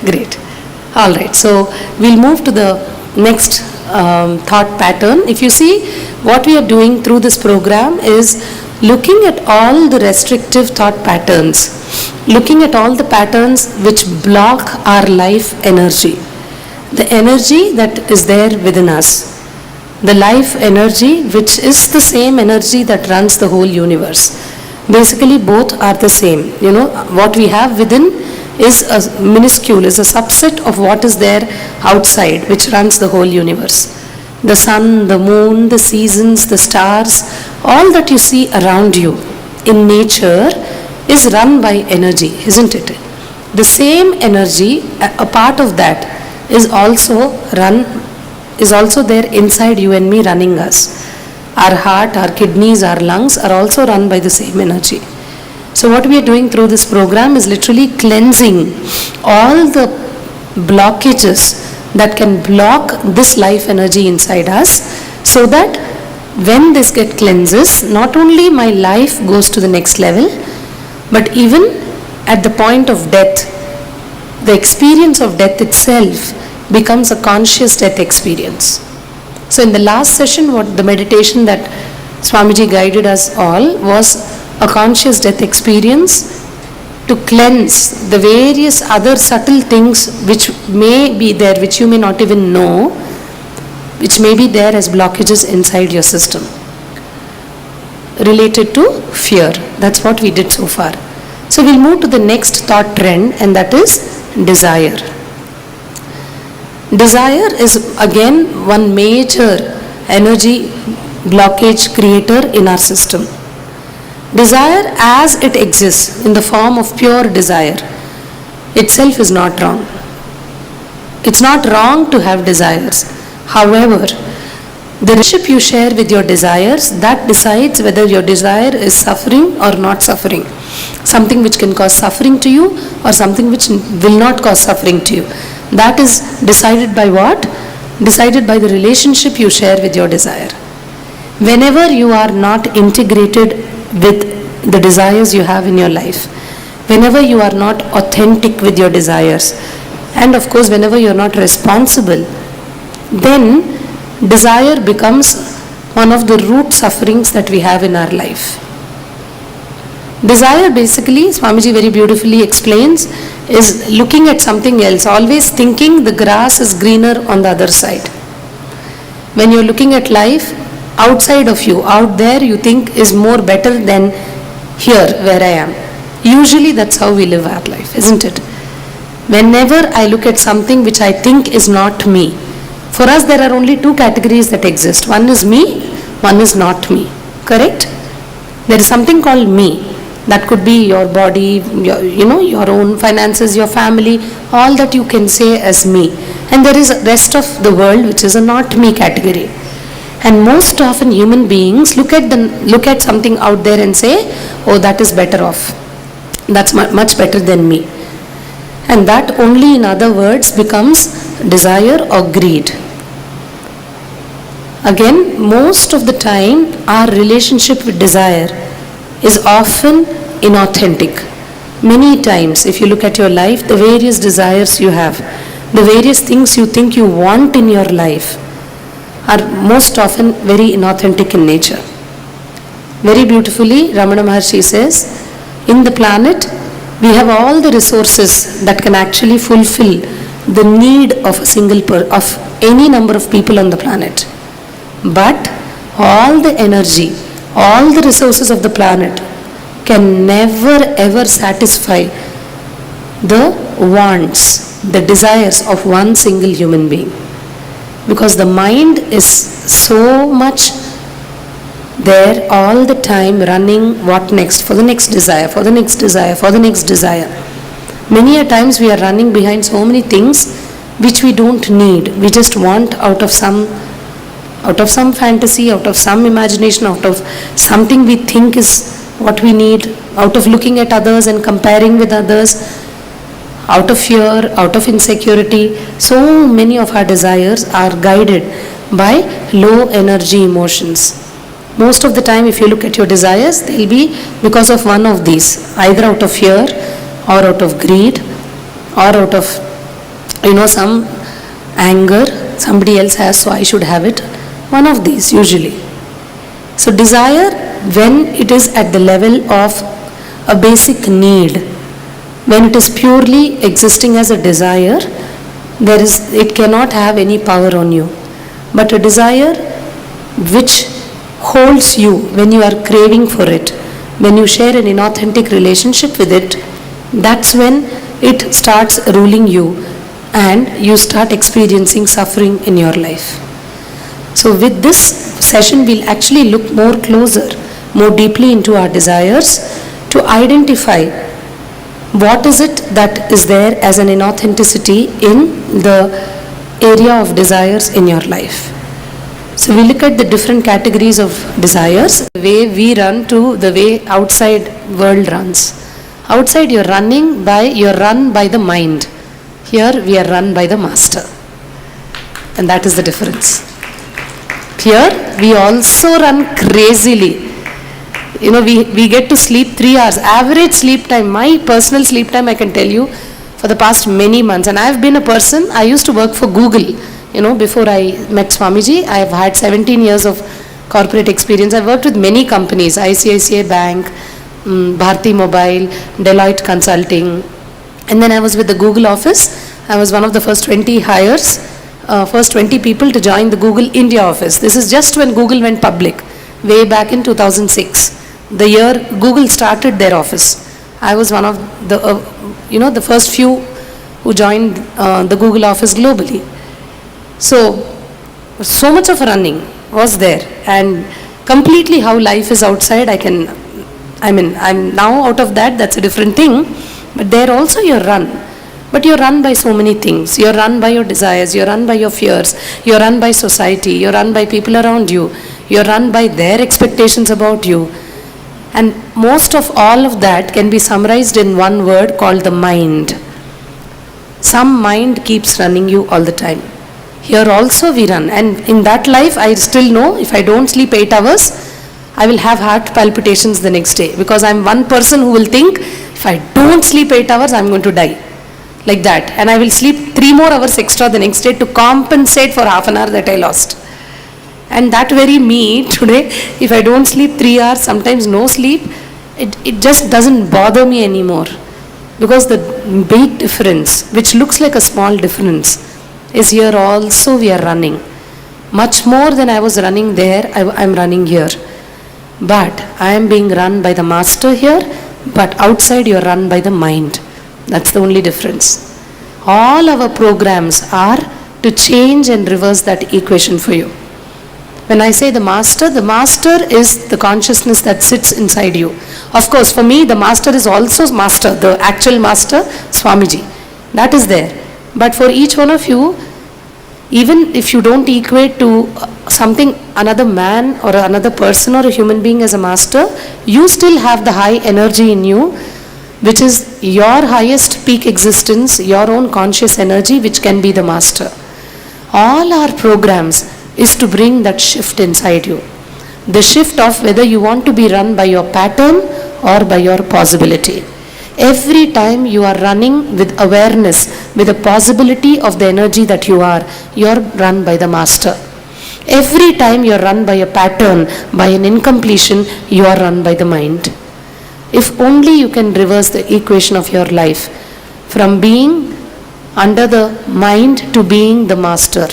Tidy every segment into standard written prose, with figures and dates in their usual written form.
Great. All right. So we'll move to the next thought pattern. If you see, what we are doing through this program is looking at all the restrictive thought patterns, looking at all the patterns which block our life energy, the energy that is there within us, the life energy, which is the same energy that runs the whole universe. Basically, both are the same. You know, what we have within is a minuscule, is a subset of what is there outside, which runs the whole universe. The sun, the moon, the seasons, the stars, all that you see around you in nature is run by energy, isn't it? The same energy, a part of that is also there inside you and me, running us. Our heart, our kidneys, our lungs are also run by the same energy. So what we are doing through this program is literally cleansing all the blockages that can block this life energy inside us, so that when this get cleanses, not only my life goes to the next level, but even at the point of death, the experience of death itself becomes a conscious death experience. So in the last session, what the meditation that Swamiji guided us all was a conscious death experience to cleanse the various other subtle things which may be there, which you may not even know, which may be there as blockages inside your system related to fear. That's what we did so far. So we'll move to the next thought trend, and that is desire. Desire is again one major energy blockage creator in our system. Desire as it exists in the form of pure desire itself is not wrong. It's not wrong to have desires. However, the relationship you share with your desires, that decides whether your desire is suffering or not suffering. Something which can cause suffering to you or something which will not cause suffering to you. That is decided by what? Decided by the relationship you share with your desire. Whenever you are not integrated with the desires you have in your life, whenever you are not authentic with your desires, and of course whenever you are not responsible, then desire becomes one of the root sufferings that we have in our life. Desire, basically, Swamiji very beautifully explains, is looking at something else, always thinking the grass is greener on the other side. When you're looking at life, outside of you, out there, you think is more better than here where I am. Usually that's how we live our life, isn't it? Whenever I look at something which I think is not me, for us there are only two categories that exist. One is me, one is not me. Correct? There is something called me. That could be your body, your own finances, your family, all that you can say as me. And there is rest of the world which is a not me category. And most often human beings look at something out there and say, oh, that is better off. That's much better than me. And that only, in other words, becomes desire or greed. Again, most of the time, our relationship with desire is often inauthentic. Many times, if you look at your life, the various desires you have, the various things you think you want in your life are most often very inauthentic in nature. Very beautifully, Ramana Maharshi says, in the planet, we have all the resources that can actually fulfill the need of of any number of people on the planet. But all the energy, all the resources of the planet can never ever satisfy the wants, the desires of one single human being. Because the mind is so much there all the time running what next, for the next desire, for the next desire, for the next desire. Many a times we are running behind so many things which we don't need. We just want out of some fantasy, out of some imagination, out of something we think is what we need, out of looking at others and comparing with others, out of fear, out of insecurity. So many of our desires are guided by low energy emotions. Most of the time, if you look at your desires, they'll be because of one of these, either out of fear or out of greed or out of Some anger somebody else has, so I should have it. One of these usually. So desire, when it is at the level of a basic need, when it is purely existing as a desire, it cannot have any power on you. But a desire which holds you when you are craving for it, when you share an inauthentic relationship with it, that's when it starts ruling you and you start experiencing suffering in your life. So with this session, we'll actually look more deeply into our desires to identify what is it that is there as an inauthenticity in the area of desires in your life. So we look at the different categories of desires, the way we run to the way outside world runs. Outside you're run by the mind. Here we are run by the master. And that is the difference. Here we also run crazily. We get to sleep 3 hours. Average sleep time, my personal sleep time, I can tell you, for the past many months. And I have been a person, I used to work for Google. Before I met Swamiji, I have had 17 years of corporate experience. I've worked with many companies, ICICI Bank, Bharti Mobile, Deloitte Consulting. And then I was with the Google office. I was one of the first 20 hires, first 20 people to join the Google India office. This is just when Google went public, way back in 2006. The year Google started their office. I was one of the first few who joined the Google office globally. So much of running was there, and completely how life is outside, I'm now out of that, that's a different thing, but there also you're run. But you're run by so many things. You're run by your desires, you're run by your fears, you're run by society, you're run by people around you, you're run by their expectations about you. And most of all of that can be summarized in one word called the mind. Some mind keeps running you all the time. Here also we run, and in that life I still know if I don't sleep 8 hours, I will have heart palpitations the next day, because I'm one person who will think if I don't sleep 8 hours I'm going to die, like that, and I will sleep 3 more hours extra the next day to compensate for half an hour that I lost. And that very me today, if I don't sleep 3 hours, sometimes no sleep, it just doesn't bother me anymore, because the big difference, which looks like a small difference, is here also we are running. Much more than I was running there, I'm running here. But I am being run by the master here, but outside you are run by the mind. That's the only difference. All our programs are to change and reverse that equation for you. When I say the master is the consciousness that sits inside you. Of course, for me, the master is also master, the actual master, Swamiji. That is there. But for each one of you, even if you don't equate to something, another man or another person or a human being as a master, you still have the high energy in you, which is your highest peak existence, your own conscious energy, which can be the master. All our programs is to bring that shift inside you. The shift of whether you want to be run by your pattern or by your possibility. Every time you are running with awareness, with the possibility of the energy that you're run by the master. Every time you're run by a pattern, by an incompletion, you are run by the mind. If only you can reverse the equation of your life from being under the mind to being the master,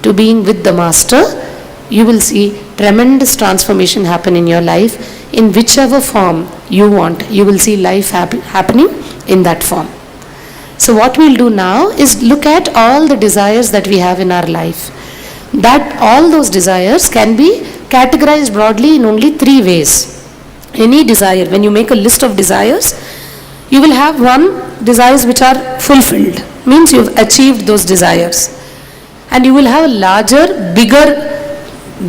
to being with the master, you will see tremendous transformation happen in your life. In whichever form you want, you will see life happening in that form. So what we'll do now is look at all the desires that we have in our life. That all those desires can be categorized broadly in only 3 ways. Any desire, when you make a list of desires, you will have desires which are fulfilled, means you've achieved those desires. And you will have a larger, bigger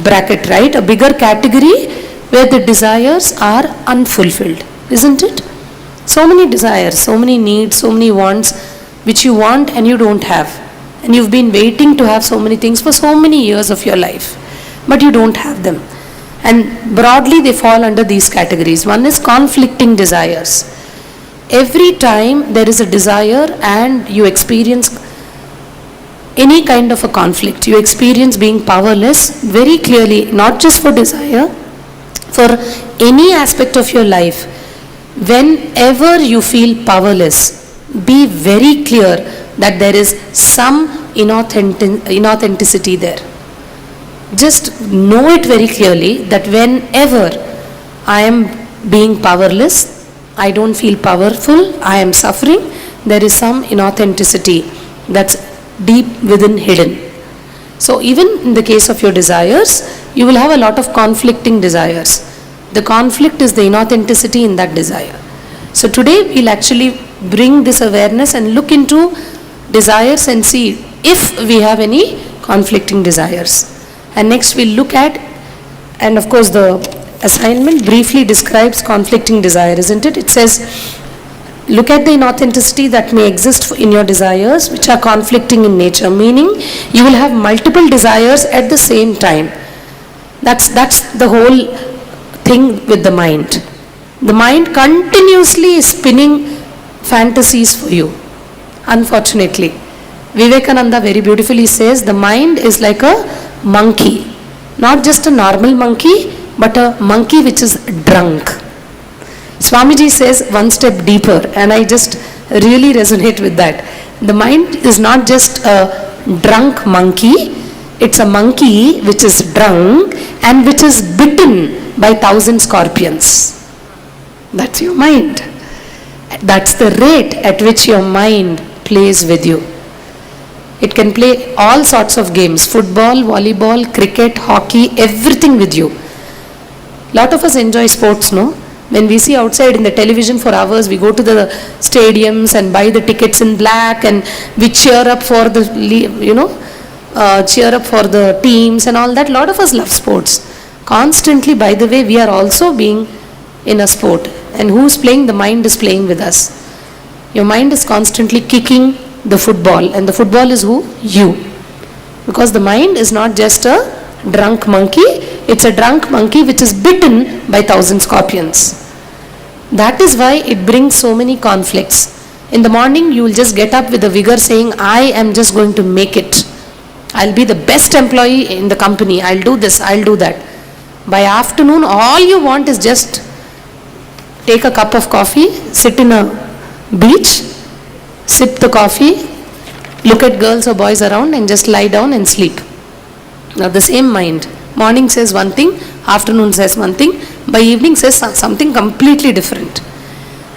bracket, right? A bigger category where the desires are unfulfilled, isn't it? So many desires, so many needs, so many wants which you want and you don't have. And you've been waiting to have so many things for so many years of your life, but you don't have them. And broadly they fall under these categories. One is conflicting desires. Every time there is a desire and you experience any kind of a conflict, you experience being powerless very clearly, not just for desire, for any aspect of your life. Whenever you feel powerless, be very clear that there is some inauthenticity there. Just know it very clearly that whenever I am being powerless, I don't feel powerful, I am suffering, there is some inauthenticity that's deep within hidden. So even in the case of your desires, you will have a lot of conflicting desires. The conflict is the inauthenticity in that desire. So today we'll actually bring this awareness and look into desires and see if we have any conflicting desires. And next we'll look at, and of course the assignment briefly describes conflicting desire, isn't it? It says, look at the inauthenticity that may exist in your desires which are conflicting in nature, meaning you will have multiple desires at the same time. That's the whole thing with the mind. The mind continuously is spinning fantasies for you. Unfortunately, Vivekananda very beautifully says the mind is like a monkey, not just a normal monkey, but a monkey which is drunk. Swamiji says one step deeper, and I just really resonate with that. The mind is not just a drunk monkey, it's a monkey which is drunk and which is bitten by 1,000 scorpions. That's your mind. That's the rate at which your mind plays with you. It can play all sorts of games, football, volleyball, cricket, hockey, everything with you. Lot of us enjoy sports, no? When we see outside in the television for hours, we go to the stadiums and buy the tickets in black and we cheer up for the, cheer up for the teams and all that. Lot of us love sports. Constantly, by the way, we are also being in a sport. And who's playing? The mind is playing with us. Your mind is constantly kicking the football, and the football is who? You. Because the mind is not just a drunk monkey, it's a drunk monkey which is bitten by 1,000 scorpions. That is why it brings so many conflicts. In the morning, you will just get up with a vigor saying, I am just going to make it. I'll be the best employee in the company. I'll do this, I'll do that. By afternoon, all you want is just take a cup of coffee, sit in a beach, sip the coffee, look at girls or boys around and just lie down and sleep. Now the same mind. Morning says one thing, afternoon says one thing, by evening says something completely different.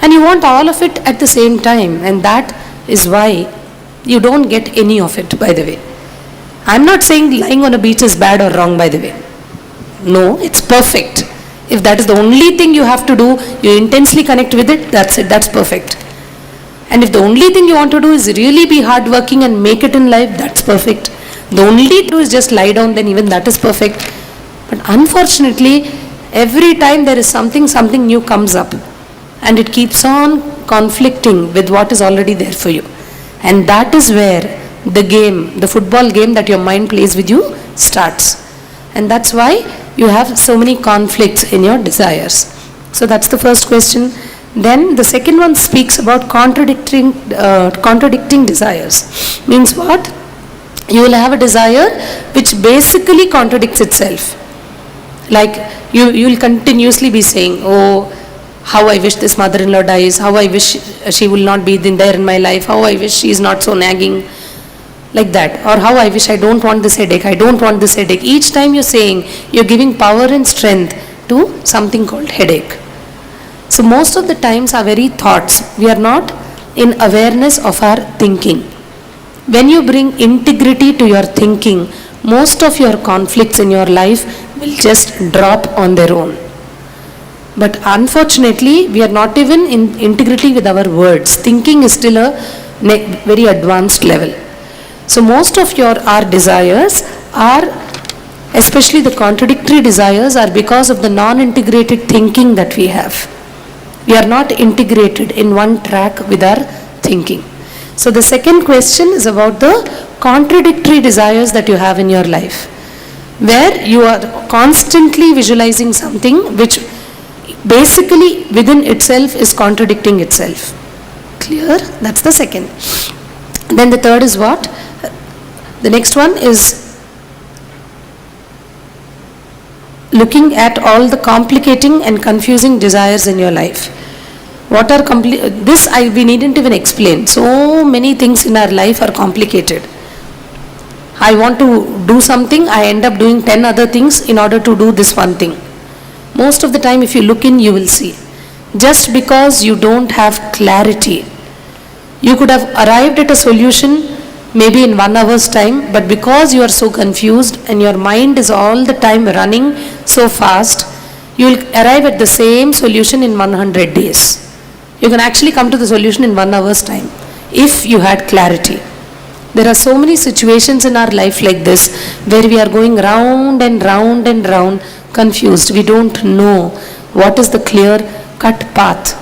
And you want all of it at the same time, and that is why you don't get any of it, by the way. I'm not saying lying on a beach is bad or wrong, by the way. No, it's perfect. If that is the only thing you have to do, you intensely connect with it, that's it, that's perfect. And if the only thing you want to do is really be hardworking and make it in life, that's perfect. The only do is just lie down, then even that is perfect. But unfortunately, every time there is something new comes up, and it keeps on conflicting with what is already there for you. And that is where the game, the football game that your mind plays with you starts. And that's why you have so many conflicts in your desires. So that's the first question. Then the second one speaks about contradicting desires. Means what? You will have a desire which basically contradicts itself. Like you will continuously be saying, oh, how I wish this mother-in-law dies, how I wish she will not be there in my life, how I wish she is not so nagging, like that. Or how I wish I don't want this headache, I don't want this headache. Each time you're saying, you're giving power and strength to something called headache. So most of the times our very thoughts, we are not in awareness of our thinking. When you bring integrity to your thinking, most of your conflicts in your life will just drop on their own. But unfortunately, we are not even in integrity with our words. Thinking is still a very advanced level. So most of our desires are, especially the contradictory desires, are because of the non-integrated thinking that we have. We are not integrated in one track with our thinking. So the second question is about the contradictory desires that you have in your life, where you are constantly visualizing something which basically within itself is contradicting itself. Clear? That's the second. Then the third is what? The next one is looking at all the complicating and confusing desires in your life. What are we needn't even explain. So many things in our life are complicated. I want to do something, I end up doing 10 other things in order to do this one thing. Most of the time, if you look in, you will see. Just because you don't have clarity, you could have arrived at a solution maybe in 1 hour's time, but because you are so confused and your mind is all the time running so fast, you will arrive at the same solution in 100 days. You can actually come to the solution in 1 hour's time if you had clarity. There are so many situations in our life like this where we are going round and round and round, confused. We don't know what is the clear cut path.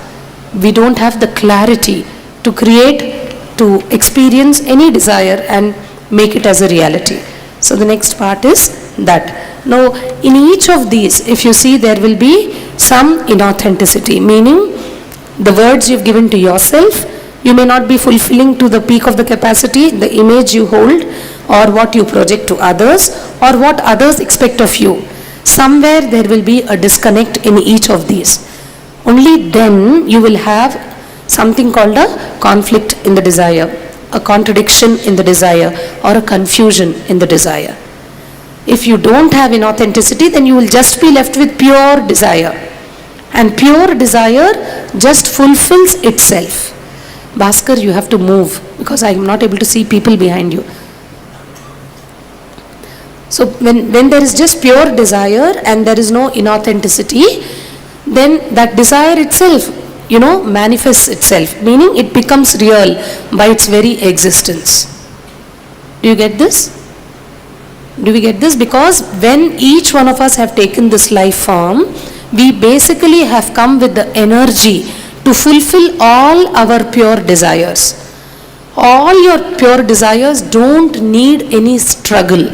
We don't have the clarity to create, to experience any desire and make it as a reality. So the next part is that. Now in each of these, if you see, there will be some inauthenticity, meaning the words you've given to yourself, you may not be fulfilling to the peak of the capacity, the image you hold, or what you project to others, or what others expect of you. Somewhere there will be a disconnect in each of these. Only then you will have something called a conflict in the desire, a contradiction in the desire, or a confusion in the desire. If you don't have inauthenticity, then you will just be left with pure desire. And pure desire just fulfills itself. Bhaskar, you have to move because I am not able to see people behind you. So when there is just pure desire and there is no inauthenticity, then that desire itself, manifests itself, meaning it becomes real by its very existence. Do you get this? Do we get this? Because when each one of us have taken this life form, we basically have come with the energy to fulfill all our pure desires. All your pure desires don't need any struggle.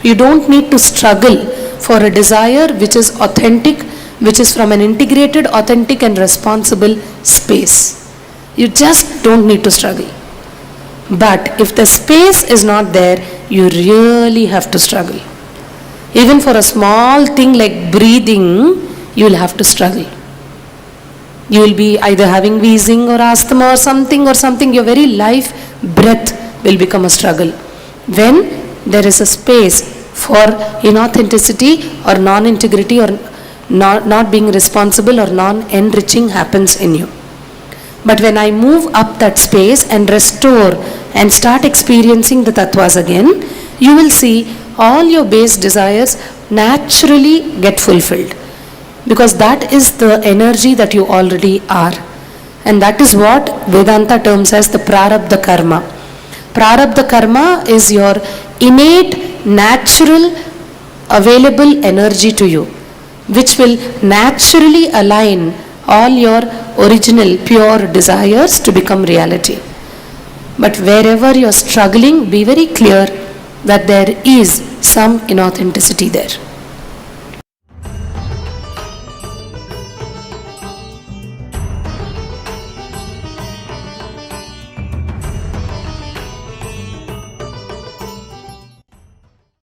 You don't need to struggle for a desire which is authentic, which is from an integrated, authentic and responsible space. You just don't need to struggle. But if the space is not there, you really have to struggle. Even for a small thing like breathing, you will have to struggle. You will be either having wheezing or asthma or something, your very life, breath will become a struggle. When there is a space for inauthenticity or non-integrity or not being responsible or non-enriching happens in you. But when I move up that space and restore and start experiencing the tattvas again, you will see all your base desires naturally get fulfilled. Because that is the energy that you already are. And that is what Vedanta terms as the prarabdha karma. Prarabdha karma is your innate, natural, available energy to you, which will naturally align all your original pure desires to become reality. But wherever you are struggling, be very clear that there is some inauthenticity there.